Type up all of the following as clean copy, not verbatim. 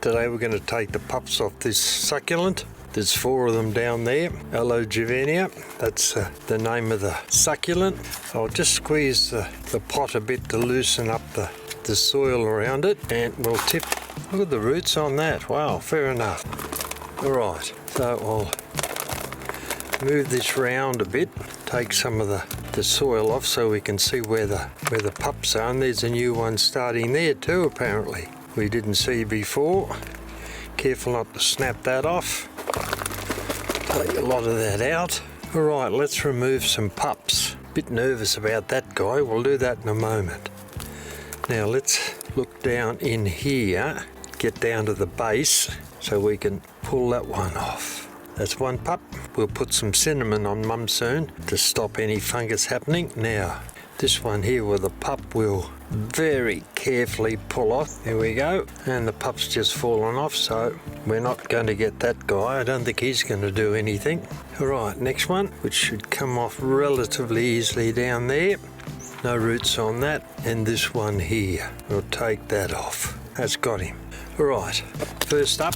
Today we're going to take the pups off this succulent. There's 4 of them down there. Aloe Juveena, that's the name of the succulent. I'll just squeeze the pot a bit to loosen up the soil around it, and we'll tip. Look at the roots on that. Wow, fair enough. Alright, so I'll move this round a bit, take some of the soil off so we can see where the pups are, and there's a new one starting there too apparently. We didn't see before. Careful not to snap that off. Take a lot of that out. Alright, let's remove some pups. Bit nervous about that guy, we'll do that in a moment. Now let's look down in here, get down to the base so we can pull that one off. That's one pup. We'll put some cinnamon on Mum soon to stop any fungus happening. Now, this one here with the pup we'll very carefully pull off. There we go. And the pup's just fallen off, so we're not going to get that guy. I don't think he's going to do anything. Alright, next one, which should come off relatively easily down there. No roots on that. And this one here, we'll take that off. That's got him. Alright, first up,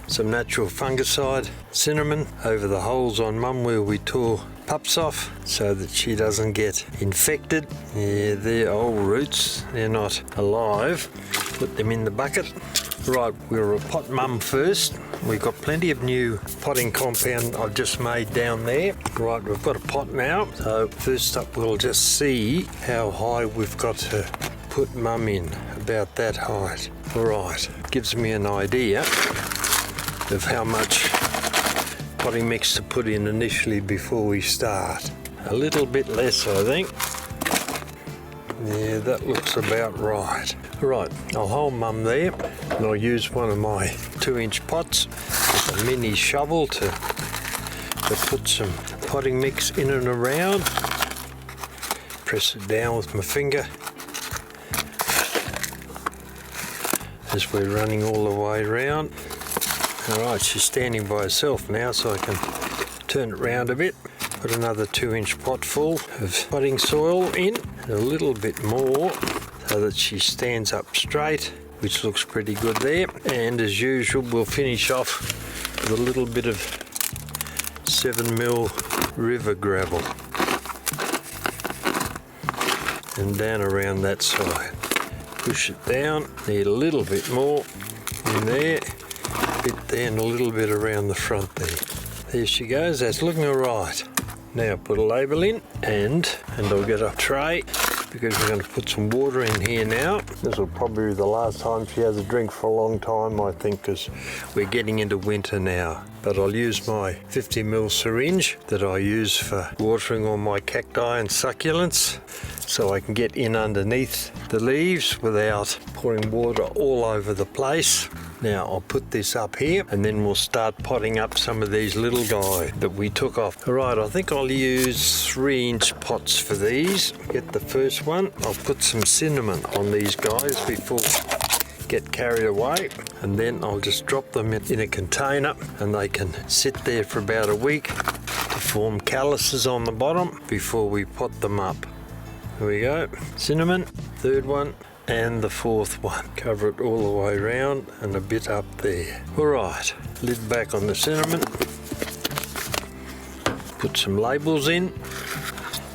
some natural fungicide, cinnamon, over the holes on Mum where we tore pups off so that she doesn't get infected. Yeah, they're old roots, they're not alive. Put them in the bucket. Right, we'll repot Mum first. We've got plenty of new potting compound I've just made down there. Right, we've got a pot now. So first up we'll just see how high we've got to put Mum in, about that height. Alright, gives me an idea of how much potting mix to put in initially before we start. A little bit less, I think. Yeah, that looks about right. Right, I'll hold Mum there and I'll use one of my 2-inch pots with a mini shovel to put some potting mix in and around. Press it down with my finger as we're running all the way around. Alright, she's standing by herself now, so I can turn it round a bit. Put another 2-inch pot full of potting soil in, a little bit more so that she stands up straight, which looks pretty good there. And as usual, we'll finish off with a little bit of 7mm river gravel. And down around that side. Push it down, need a little bit more in there. Bit there and a little bit around the front there. There she goes, that's looking alright. Now put a label in and I'll get a tray because we're going to put some water in here now. This will probably be the last time she has a drink for a long time, I think, because we're getting into winter now. But I'll use my 50ml syringe that I use for watering all my cacti and succulents so I can get in underneath the leaves without pouring water all over the place. Now I'll put this up here and then we'll start potting up some of these little guys that we took off. Alright, I think I'll use 3-inch pots for these. Get the first one. I'll put some cinnamon on these guys before I get carried away, and then I'll just drop them in a container and they can sit there for about a week to form calluses on the bottom before we pot them up. There we go. Cinnamon, third one. And the 4th one. Cover it all the way around and a bit up there. Alright, lid back on the cinnamon. Put some labels in.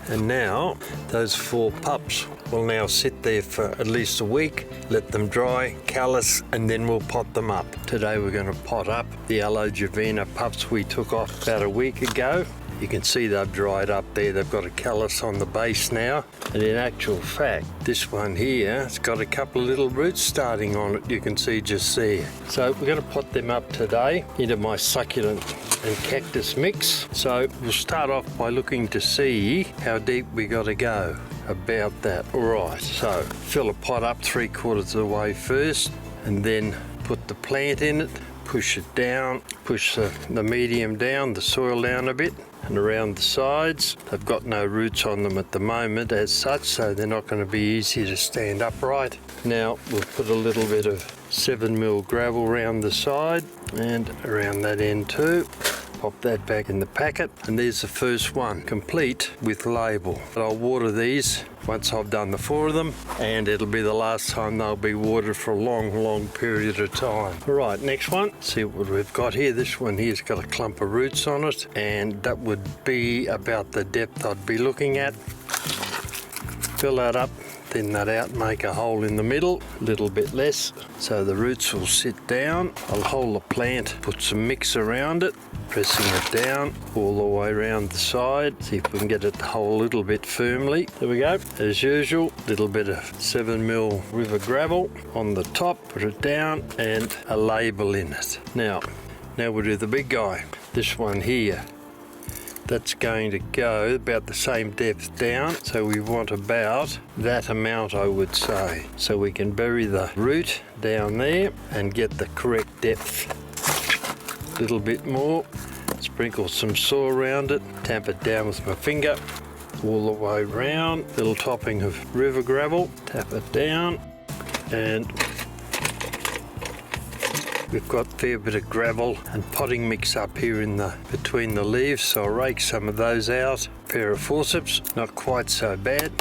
And now those 4 pups will now sit there for at least a week. Let them dry, callus, and then we'll pot them up. Today we're going to pot up the Aloe Juveena pups we took off about a week ago. You can see they've dried up there. They've got a callus on the base now. And in actual fact, this one here, it's got a couple of little roots starting on it. You can see just there. So we're going to pot them up today into my succulent and cactus mix. So we'll start off by looking to see how deep we got to go. About that. Alright, so fill a pot up 3/4 of the way first, and then put the plant in it. Push it down, push the medium down, the soil down a bit, and around the sides. They've got no roots on them at the moment as such, so they're not going to be easy to stand upright. Now we'll put a little bit of 7mm gravel around the side and around that end too. Pop that back in the packet, and there's the first one, complete with label. But I'll water these once I've done the 4 of them, and it'll be the last time they'll be watered for a long period of time. Alright, next one. See what we've got here. This one here's got a clump of roots on it, and that would be about the depth I'd be looking at. Fill that up, thin that out, make a hole in the middle, a little bit less, so the roots will sit down. I'll hold the plant, put some mix around it, pressing it down all the way around the side. See if we can get it to hold a little bit firmly. There we go. As usual, a little bit of 7mm river gravel on the top, put it down, and a label in it. Now we'll do the big guy. This one here. That's going to go about the same depth down, so we want about that amount, I would say, so we can bury the root down there and get the correct depth. A little bit more, sprinkle some soil around it, tamp it down with my finger all the way around, little topping of river gravel, tap it down, and we've got a fair bit of gravel and potting mix up here in the between the leaves, so I'll rake some of those out. Pair of forceps, not quite so bad.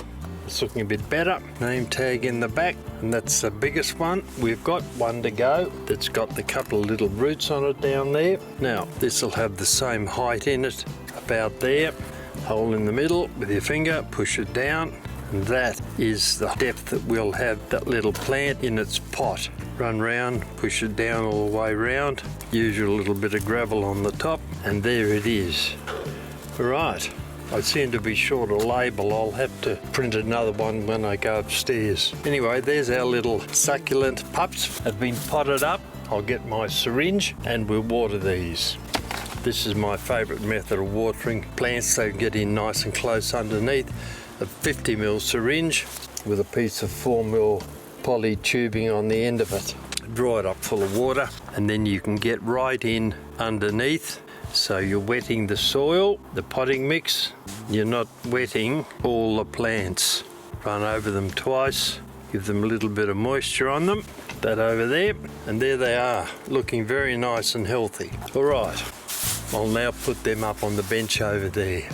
It's looking a bit better. Name tag in the back, and that's the biggest one. We've got one to go that's got the couple of little roots on it down there. Now, this will have the same height in it, about there. Hole in the middle with your finger, push it down, and that is the depth that we'll have that little plant in its pot. Run round, push it down all the way round, usual little bit of gravel on the top, and there it is. Right, I seem to be short a label. I'll have to print another one when I go upstairs. Anyway, there's our little succulent pups. Have been potted up. I'll get my syringe and we'll water these. This is my favourite method of watering plants. They get in nice and close underneath. A 50mm syringe with a piece of 4mm poly tubing on the end of it. Dry it up full of water, and then you can get right in underneath. So you're wetting the soil, the potting mix. You're not wetting all the plants. Run over them twice, give them a little bit of moisture on them. That over there, and there they are, looking very nice and healthy. All right, I'll now put them up on the bench over there.